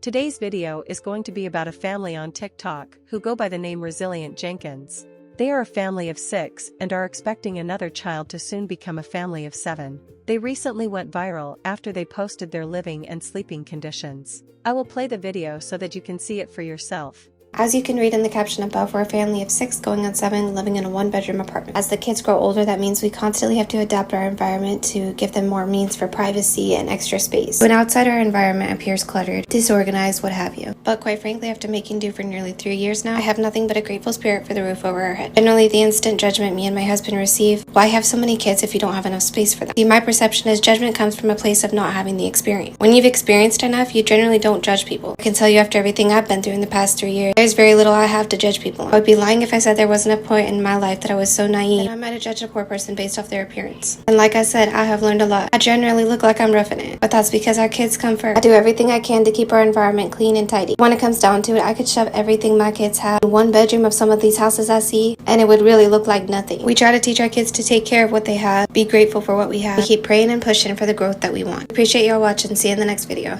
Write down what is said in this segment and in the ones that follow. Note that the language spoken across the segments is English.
Today's video is going to be about a family on TikTok who go by the name Resilient Jenkins. They are a family of 6 and are expecting another child to soon become a family of 7. They recently went viral after they posted their living and sleeping conditions. I will play the video so that you can see it for yourself. As you can read in the caption above, we're a family of 6 going on 7 living in a 1-bedroom apartment. As the kids grow older, that means we constantly have to adapt our environment to give them more means for privacy and extra space. When outside our environment appears cluttered, disorganized, what have you. But quite frankly, after making do for nearly 3 years now, I have nothing but a grateful spirit for the roof over our head. Generally, the instant judgment me and my husband receive, why have so many kids if you don't have enough space for them? See, my perception is judgment comes from a place of not having the experience. When you've experienced enough, you generally don't judge people. I can tell you after everything I've been through in the past 3 years, there's very little I have to judge people on. I would be lying if I said there wasn't a point in my life that I was so naive that I might have judged a poor person based off their appearance. And like I said, I have learned a lot. I generally look like I'm roughing it, but that's because our kids come first. I do everything I can to keep our environment clean and tidy. When it comes down to it, I could shove everything my kids have in 1 bedroom of some of these houses I see, and it would really look like nothing. We try to teach our kids to take care of what they have, be grateful for what we have. We keep praying and pushing for the growth that we want. Appreciate y'all watching. See you in the next video.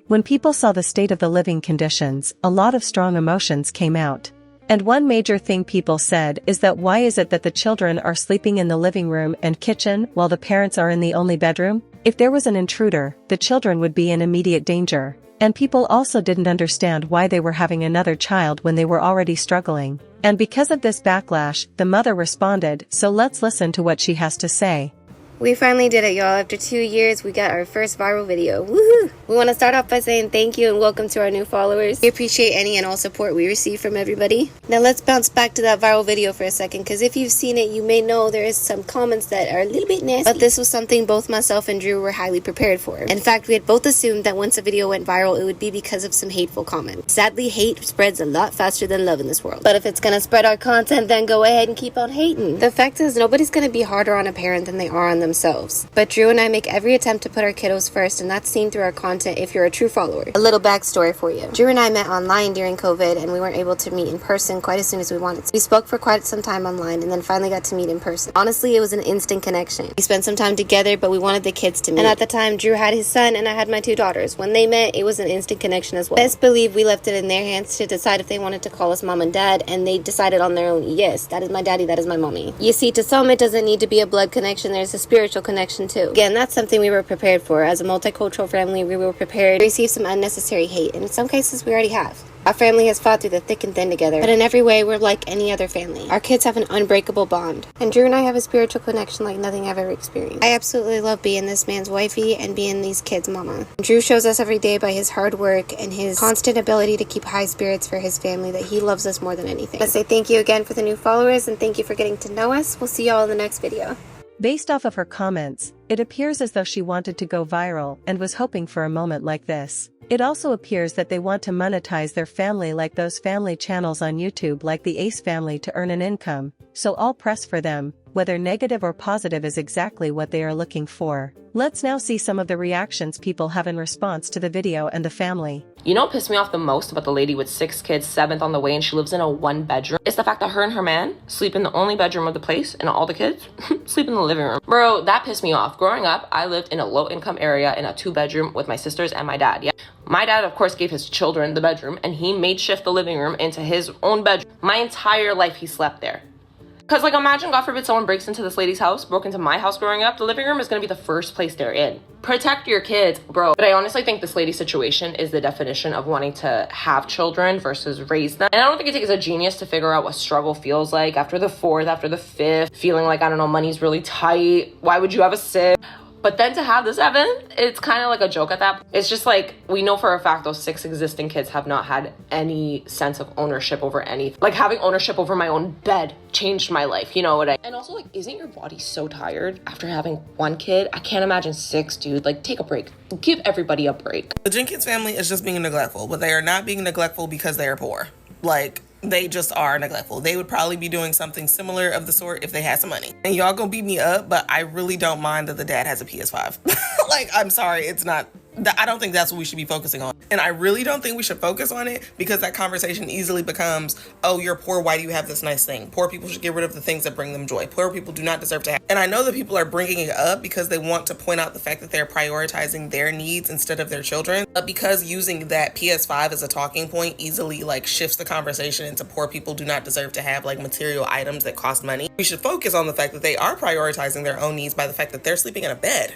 When people saw the state of the living conditions, a lot of strong emotions came out. And one major thing people said is that why is it that the children are sleeping in the living room and kitchen while the parents are in the only bedroom? If there was an intruder, the children would be in immediate danger. And people also didn't understand why they were having another child when they were already struggling. And because of this backlash, the mother responded, so let's listen to what she has to say. We finally did it, y'all. After 2 years, we got our first viral video. Woohoo! We want to start off by saying thank you and welcome to our new followers. We appreciate any and all support we receive from everybody. Now let's bounce back to that viral video for a second, because if you've seen it, you may know there is some comments that are a little bit nasty. But this was something both myself and Drew were highly prepared for. In fact, we had both assumed that once a video went viral, it would be because of some hateful comments. Sadly, hate spreads a lot faster than love in this world. But if it's gonna spread our content, then go ahead and keep on hating. The fact is, nobody's gonna be harder on a parent than they are on themselves. But Drew and I make every attempt to put our kiddos first, and that's seen through our content if you're a true follower. A little backstory for you. Drew and I met online during COVID, and we weren't able to meet in person quite as soon as we wanted to. We spoke for quite some time online and then finally got to meet in person. Honestly, it was an instant connection. We spent some time together, but we wanted the kids to meet. And at the time, Drew had his son and I had my 2 daughters. When they met, it was an instant connection as well. Best believe we left it in their hands to decide if they wanted to call us mom and dad, and they decided on their own, yes, that is my daddy, that is my mommy. You see, to some, it doesn't need to be a blood connection. There's a spiritual connection too. Again, that's something we were prepared for. As a multicultural family, we were prepared to receive some unnecessary hate, and in some cases, we already have. Our family has fought through the thick and thin together, but in every way, we're like any other family. Our kids have an unbreakable bond, and Drew and I have a spiritual connection like nothing I've ever experienced. I absolutely love being this man's wifey and being these kids' mama. Drew shows us every day by his hard work and his constant ability to keep high spirits for his family that he loves us more than anything. Let's say thank you again for the new followers, and thank you for getting to know us. We'll see y'all in the next video. Based off of her comments, it appears as though she wanted to go viral and was hoping for a moment like this. It also appears that they want to monetize their family like those family channels on YouTube like the Ace family to earn an income, so all press for them, whether negative or positive is exactly what they are looking for. Let's now see some of the reactions people have in response to the video and the family. You know what pissed me off the most about the lady with 6 kids, 7th on the way, and she lives in a 1-bedroom? It's the fact that her and her man sleep in the only bedroom of the place, and all the kids sleep in the living room. Bro, that pissed me off. Growing up, I lived in a low-income area in a 2-bedroom with my sisters and my dad. Yeah, my dad, of course, gave his children the bedroom, and he made shift the living room into his own bedroom. My entire life, he slept there. Because, like, imagine, God forbid, someone breaks into this lady's house, broke into my house growing up, the living room is going to be the first place they're in. Protect your kids, bro. But I honestly think this lady's situation is the definition of wanting to have children versus raise them. And I don't think it takes a genius to figure out what struggle feels like after the 4th, after the 5th, feeling like, I don't know, money's really tight. Why would you have a 6th? But then to have the 7th, it's kind of like a joke at that point. It's just like, we know for a fact those 6 existing kids have not had any sense of ownership over anything. Like, having ownership over my own bed changed my life, you know what I... And also, like, isn't your body so tired after having 1 kid? I can't imagine 6, dude. Like, take a break. Give everybody a break. The Jenkins family is just being neglectful, but they are not being neglectful because they are poor. Like, they just are neglectful. They would probably be doing something similar of the sort if they had some money. And y'all gonna beat me up, but I really don't mind that the dad has a PS5. Like, I'm sorry, it's not I don't think that's what we should be focusing on. And I really don't think we should focus on it, because that conversation easily becomes, oh, you're poor, why do you have this nice thing? Poor people should get rid of the things that bring them joy. Poor people do not deserve to have. And I know that people are bringing it up because they want to point out the fact that they're prioritizing their needs instead of their children. But because using that PS5 as a talking point easily like shifts the conversation into poor people do not deserve to have like material items that cost money, we should focus on the fact that they are prioritizing their own needs by the fact that they're sleeping in a bed.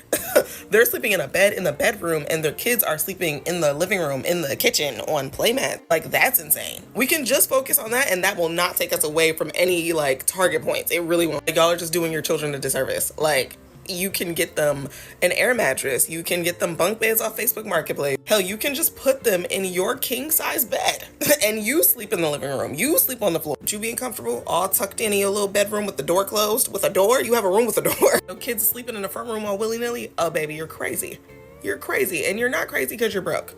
They're sleeping in a bed in the bedroom, and their kids are sleeping in the living room, in the kitchen, on playmat. Like, that's insane. We can just focus on that, and that will not take us away from any like target points. It really won't. Like, y'all are just doing your children a disservice. Like, you can get them an air mattress. You can get them bunk beds off Facebook Marketplace. Hell, you can just put them in your king size bed and you sleep in the living room. You sleep on the floor. You being comfortable, all tucked in your little bedroom with the door closed. With a door? You have a room with a door. No kids sleeping in the front room all willy-nilly. Oh, baby, you're crazy. You're crazy. And you're not crazy because you're broke.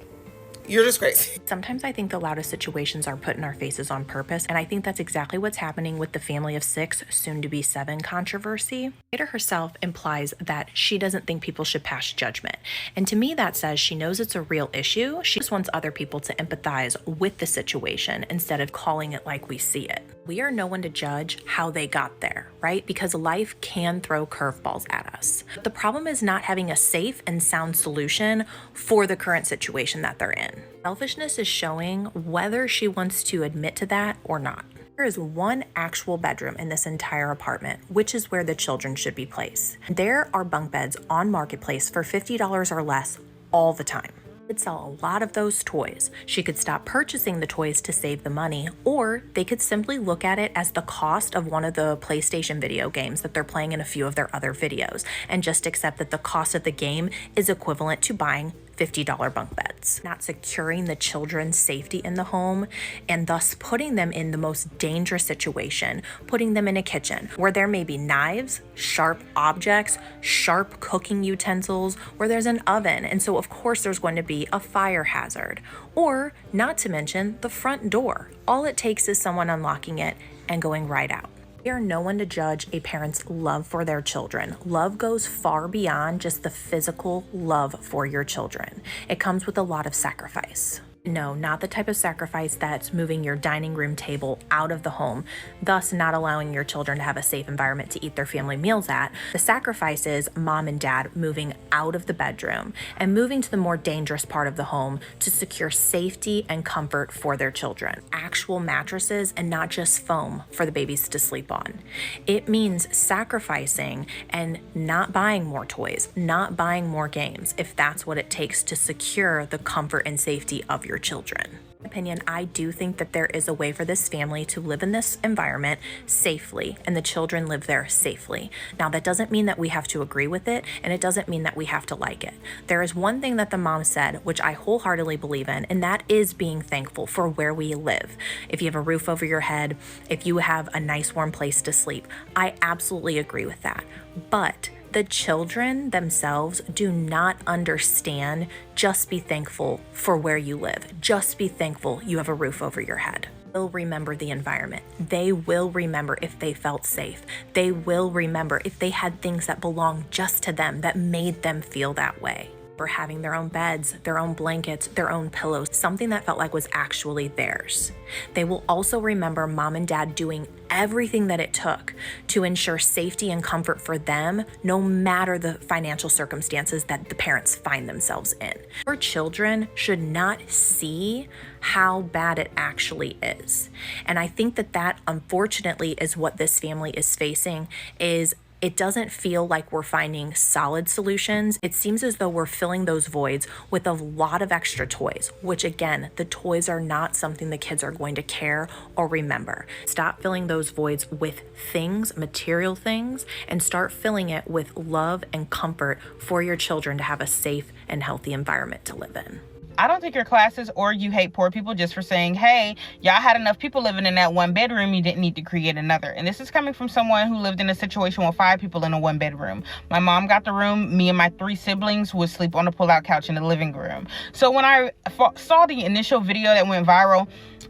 You're just crazy. Sometimes I think the loudest situations are put in our faces on purpose, and I think that's exactly what's happening with the family of 6, soon to be 7 controversy. Jada herself implies that she doesn't think people should pass judgment. And to me, that says she knows it's a real issue. She just wants other people to empathize with the situation instead of calling it like we see it. We are no one to judge how they got there, right? Because life can throw curveballs at us. The problem is not having a safe and sound solution for the current situation that they're in. Selfishness is showing whether she wants to admit to that or not. There is one actual bedroom in this entire apartment, which is where the children should be placed. There are bunk beds on Marketplace for $50 or less all the time. Could sell a lot of those toys. She could stop purchasing the toys to save the money, or they could simply look at it as the cost of one of the PlayStation video games that they're playing in a few of their other videos, and just accept that the cost of the game is equivalent to buying $50 bunk beds. Not securing the children's safety in the home, and thus putting them in the most dangerous situation, putting them in a kitchen where there may be knives, sharp objects, sharp cooking utensils, where there's an oven, and so of course there's going to be a fire hazard. Or, not to mention, the front door. All it takes is someone unlocking it and going right out. We are no one to judge a parent's love for their children. Love goes far beyond just the physical love for your children. It comes with a lot of sacrifice. No, not the type of sacrifice that's moving your dining room table out of the home, thus not allowing your children to have a safe environment to eat their family meals at. The sacrifice is mom and dad moving out of the bedroom and moving to the more dangerous part of the home to secure safety and comfort for their children. Actual mattresses and not just foam for the babies to sleep on. It means sacrificing and not buying more toys, not buying more games, if that's what it takes to secure the comfort and safety of your children. In my opinion, I do think that there is a way for this family to live in this environment safely and the children live there safely. Now, that doesn't mean that we have to agree with it, and it doesn't mean that we have to like it. There is one thing that the mom said, which I wholeheartedly believe in, and that is being thankful for where we live. If you have a roof over your head, if you have a nice warm place to sleep, I absolutely agree with that. But the children themselves do not understand just be thankful for where you live. Just be thankful you have a roof over your head. They'll remember the environment. They will remember if they felt safe. They will remember if they had things that belonged just to them that made them feel that way. For having their own beds, their own blankets, their own pillows, something that felt like was actually theirs. They will also remember mom and dad doing everything that it took to ensure safety and comfort for them, no matter the financial circumstances that the parents find themselves in. Our children should not see how bad it actually is. And I think that unfortunately is what this family is facing. Is it doesn't feel like we're finding solid solutions. It seems as though we're filling those voids with a lot of extra toys, which again, the toys are not something the kids are going to care or remember. Stop filling those voids with things, material things, and start filling it with love and comfort for your children to have a safe and healthy environment to live in. I don't think you're classist or you hate poor people just for saying, hey, y'all had enough people living in that one bedroom, you didn't need to create another. And this is coming from someone who lived in a situation with 5 people in a 1 bedroom. My mom got the room. Me and my 3 siblings would sleep on the pull-out couch in the living room. So when I saw the initial video that went viral,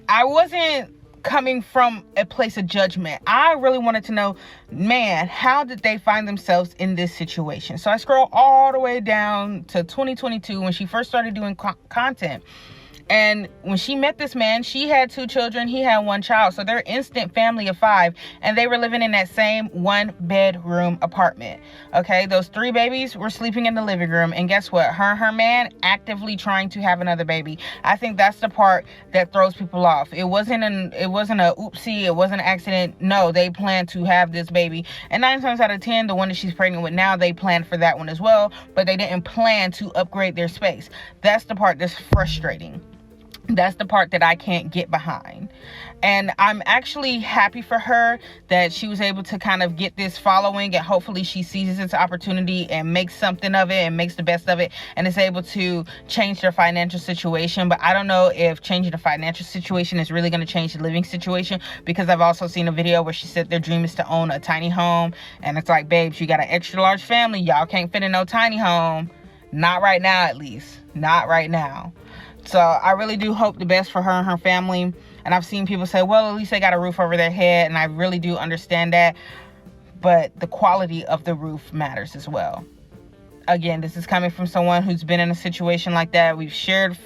I wasn't coming from a place of judgment. I really wanted to know, man, how did they find themselves in this situation? So I scroll all the way down to 2022 when she first started doing content. And when she met this man, she had 2 children, he had 1 child. So they're instant family of 5, and they were living in that same 1-bedroom apartment. Okay, those 3 babies were sleeping in the living room, and guess what? Her man actively trying to have another baby. I think that's the part that throws people off. It wasn't a oopsie, it wasn't an accident. No, they planned to have this baby. And 9 times out of 10, the one that she's pregnant with now, they planned for that one as well, but they didn't plan to upgrade their space. That's the part that's frustrating. That's the part that I can't get behind. And I'm actually happy for her that she was able to kind of get this following, and hopefully she seizes this opportunity and makes something of it and makes the best of it and is able to change their financial situation. But I don't know if changing the financial situation is really going to change the living situation, because I've also seen a video where she said their dream is to own a tiny home. And it's like, babes, you got an extra large family. Y'all can't fit in no tiny home. Not right now, at least. Not right now. So I really do hope the best for her and her family. And I've seen people say, well, at least they got a roof over their head. And I really do understand that. But the quality of the roof matters as well. Again, this is coming from someone who's been in a situation like that. We've shared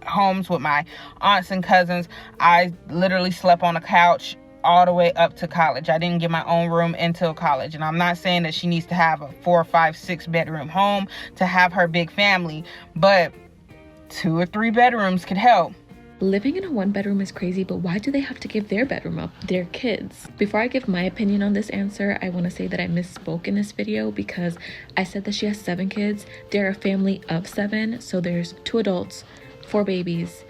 homes with my aunts and cousins. I literally slept on a couch all the way up to college. I didn't get my own room until college. And I'm not saying that she needs to have a 4, 5, 6 bedroom home to have her big family, but 2 or 3 bedrooms could help. Living in a 1-bedroom is crazy, but why do they have to give their bedroom up? Their kids. Before I give my opinion on this answer, I want to say that I misspoke in this video because I said that she has 7 kids. They're a family of 7, so there's 2 adults, 4 babies,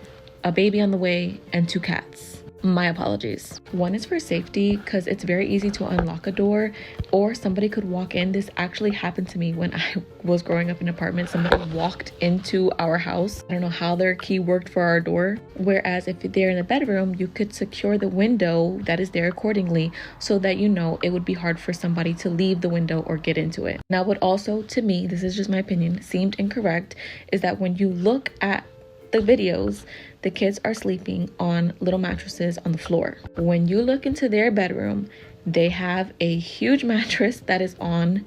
a baby on the way, and 2 cats. My apologies. 1 is for safety because it's very easy to unlock a door or somebody could walk in. This actually happened to me when I was growing up in an apartment. Somebody walked into our house. I don't know how their key worked for our door. Whereas if they're in the bedroom, you could secure the window that is there accordingly so that it would be hard for somebody to leave the window or get into it. Now, what also, to me, this is just my opinion, seemed incorrect is that when you look at the videos, the kids are sleeping on little mattresses on the floor. When you look into their bedroom, they have a huge mattress that is on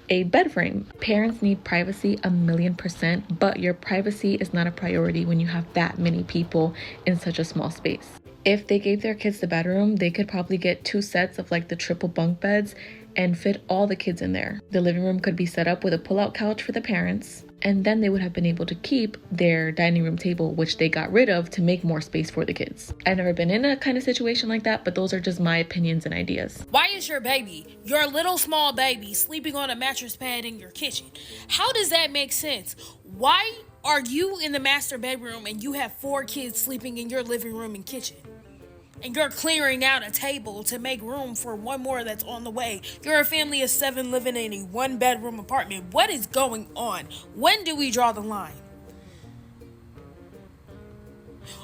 a bed frame. Parents need privacy 1,000,000%, but your privacy is not a priority when you have that many people in such a small space. If they gave their kids the bedroom, they could probably get 2 sets of like the triple bunk beds and fit all the kids in there. The living room could be set up with a pull-out couch for the parents, and then they would have been able to keep their dining room table, which they got rid of to make more space for the kids. I've never been in a kind of situation like that, but those are just my opinions and ideas. Why is your baby, your little small baby, sleeping on a mattress pad in your kitchen? How does that make sense? Why are you in the master bedroom and you have 4 kids sleeping in your living room and kitchen? And you're clearing out a table to make room for 1 more that's on the way. You're a family of 7 living in a 1-bedroom apartment. What is going on? When do we draw the line?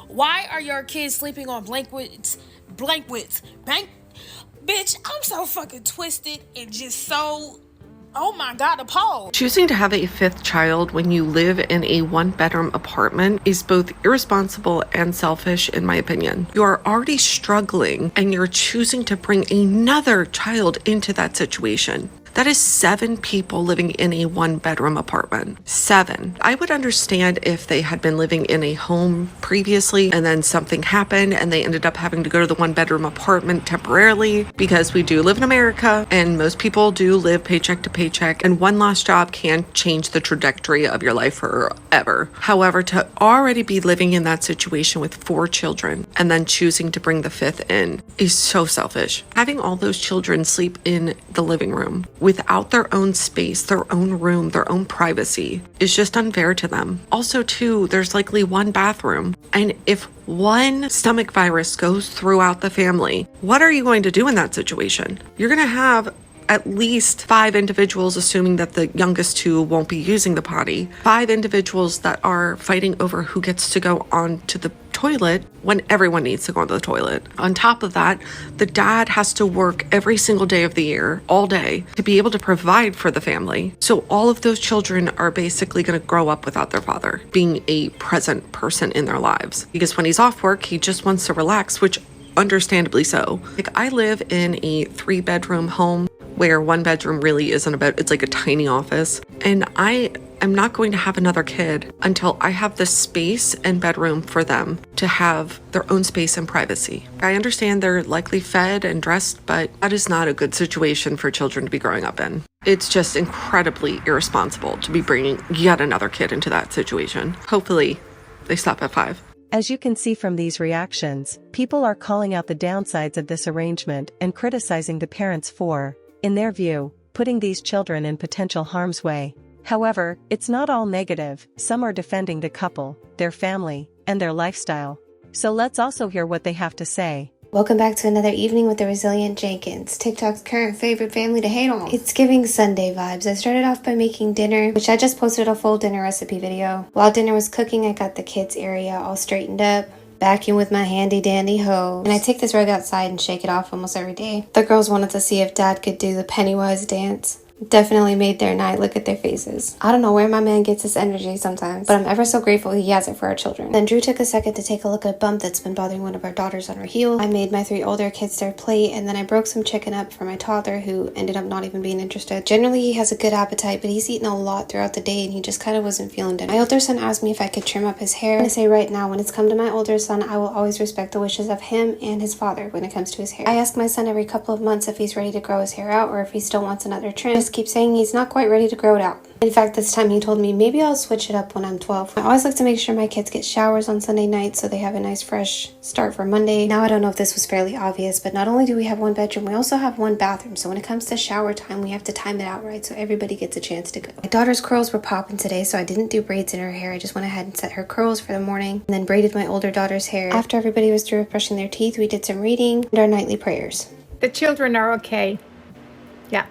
Why are your kids sleeping on blankets? Bitch, I'm so fucking twisted and just so... Oh my God, appalled. Choosing to have a 5th child when you live in a 1-bedroom apartment is both irresponsible and selfish, in my opinion. You are already struggling and you're choosing to bring another child into that situation. That is 7 people living in a 1-bedroom apartment. 7. I would understand if they had been living in a home previously and then something happened and they ended up having to go to the 1-bedroom apartment temporarily, because we do live in America and most people do live paycheck to paycheck, and one lost job can change the trajectory of your life forever. However, to already be living in that situation with 4 children and then choosing to bring the 5th in is so selfish. Having all those children sleep in the living room without their own space, their own room, their own privacy is just unfair to them. Also, too, there's likely 1 bathroom. And if 1 stomach virus goes throughout the family, what are you going to do in that situation? You're going to have at least 5 individuals, assuming that the youngest 2 won't be using the potty, 5 individuals that are fighting over who gets to go onto the toilet when everyone needs to go onto the toilet. On top of that, the dad has to work every single day of the year, all day, to be able to provide for the family. So all of those children are basically going to grow up without their father being a present person in their lives. Because when he's off work, he just wants to relax, which understandably so. Like, I live in a 3-bedroom home where 1 bedroom really isn't about, it's like a tiny office. And I'm not going to have another kid until I have the space and bedroom for them to have their own space and privacy. I understand they're likely fed and dressed, but that is not a good situation for children to be growing up in. It's just incredibly irresponsible to be bringing yet another kid into that situation. Hopefully, they stop at 5. As you can see from these reactions, people are calling out the downsides of this arrangement and criticizing the parents for, in their view, putting these children in potential harm's way. However, it's not all negative. Some are defending the couple, their family, and their lifestyle. So let's also hear what they have to say. Welcome back to another evening with the Resilient Jenkins, TikTok's current favorite family to hate on. It's giving Sunday vibes. I started off by making dinner, which I just posted a full dinner recipe video. While dinner was cooking, I got the kids area all straightened up, vacuum with my handy dandy hose, and I take this rug outside and shake it off almost every day. The girls wanted to see if Dad could do the Pennywise dance. Definitely made their night. Look at their faces. I don't know where my man gets his energy sometimes, but I'm ever so grateful he has it for our children. Then Drew took a second to take a look at a bump that's been bothering one of our daughters on her heel. I made my 3 older kids their plate, and then I broke some chicken up for my toddler, who ended up not even being interested. Generally, he has a good appetite, but he's eaten a lot throughout the day, and he just kind of wasn't feeling it. My older son asked me if I could trim up his hair. I'm gonna say right now, when it's come to my older son, I will always respect the wishes of him and his father when it comes to his hair. I ask my son every couple of months if he's ready to grow his hair out or if he still wants another trim. I just keep saying he's not quite ready to grow it out. In fact, this time he told me maybe I'll switch it up when I'm 12. I always like to make sure my kids get showers on Sunday night so they have a nice fresh start for Monday. Now, I don't know if this was fairly obvious, but not only do we have 1 bedroom, we also have 1 bathroom. So when it comes to shower time, we have to time it out right so everybody gets a chance to go. My daughter's curls were popping today, so I didn't do braids in her hair. I just went ahead and set her curls for the morning and then braided my older daughter's hair. After everybody was through with brushing their teeth, we did some reading and our nightly prayers. The children are okay. Yeah.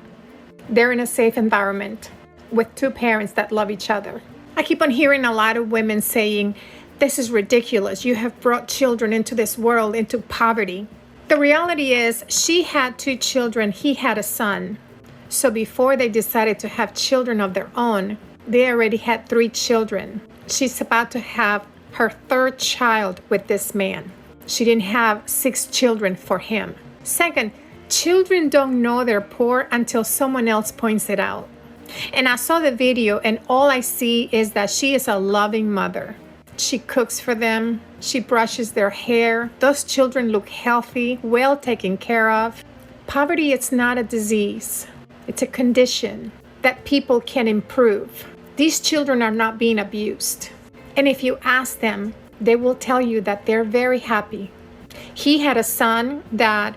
They're in a safe environment with 2 parents that love each other. I keep on hearing a lot of women saying, this is ridiculous. You have brought children into this world, into poverty. The reality is she had 2 children. He had a son. So before they decided to have children of their own, they already had 3 children. She's about to have her 3rd child with this man. She didn't have 6 children for him. Second, children don't know they're poor until someone else points it out. And I saw the video, and all I see is that she is a loving mother. She cooks for them. She brushes their hair. Those children look healthy, well taken care of. Poverty is not a disease. It's a condition that people can improve. These children are not being abused. And if you ask them, they will tell you that they're very happy. He had a son that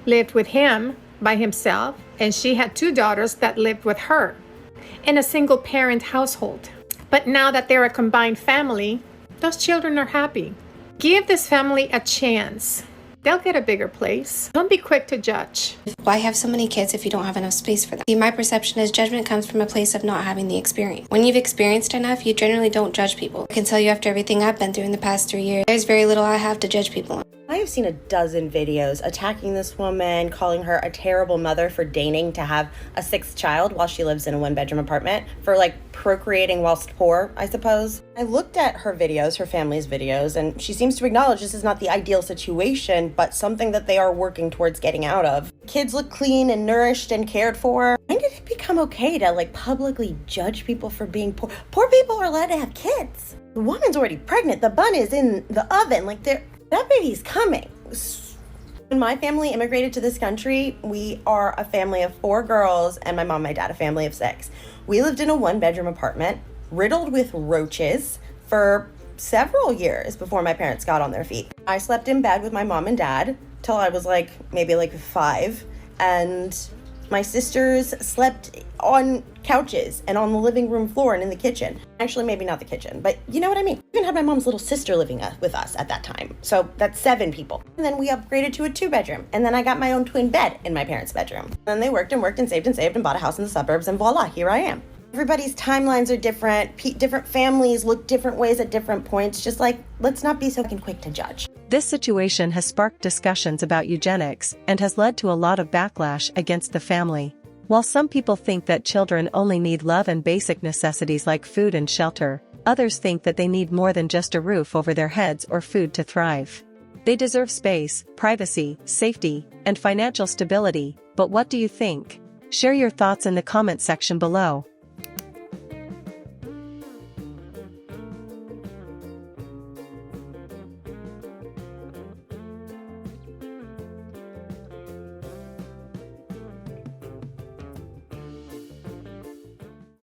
lived with him by himself, and she had 2 daughters that lived with her in a single parent household. But now that they're a combined family, those children are happy. Give this family a chance. They'll get a bigger place. Don't be quick to judge. Why have so many kids if you don't have enough space for them? See, my perception is judgment comes from a place of not having the experience. When you've experienced enough, you generally don't judge people. I can tell you after everything I've been through in the past 3 years, there's very little I have to judge people on. I have seen a dozen videos attacking this woman, calling her a terrible mother for deigning to have a 6th child while she lives in a 1-bedroom apartment, for procreating whilst poor, I suppose. I looked at her videos, her family's videos, and she seems to acknowledge this is not the ideal situation, but something that they are working towards getting out of. Kids look clean and nourished and cared for. When did it become okay to publicly judge people for being poor? Poor people are allowed to have kids. The woman's already pregnant. The bun is in the oven. That baby's coming. When my family immigrated to this country, we are a family of 4 girls, and my mom, my dad, a family of 6. We lived in a 1-bedroom apartment, riddled with roaches, for several years before my parents got on their feet. I slept in bed with my mom and dad till I was maybe 5, and my sisters slept on couches and on the living room floor and in the kitchen. Actually, maybe not the kitchen, but you know what I mean. I even had my mom's little sister living with us at that time. So that's 7 people. And then we upgraded to a 2-bedroom. And then I got my own twin bed in my parents' bedroom. And then they worked and saved and bought a house in the suburbs, and voila, here I am. Everybody's timelines are different. Different families look different ways at different points. Just let's not be so quick to judge. This situation has sparked discussions about eugenics and has led to a lot of backlash against the family. While some people think that children only need love and basic necessities like food and shelter, others think that they need more than just a roof over their heads or food to thrive. They deserve space, privacy, safety, and financial stability, but what do you think? Share your thoughts in the comment section below.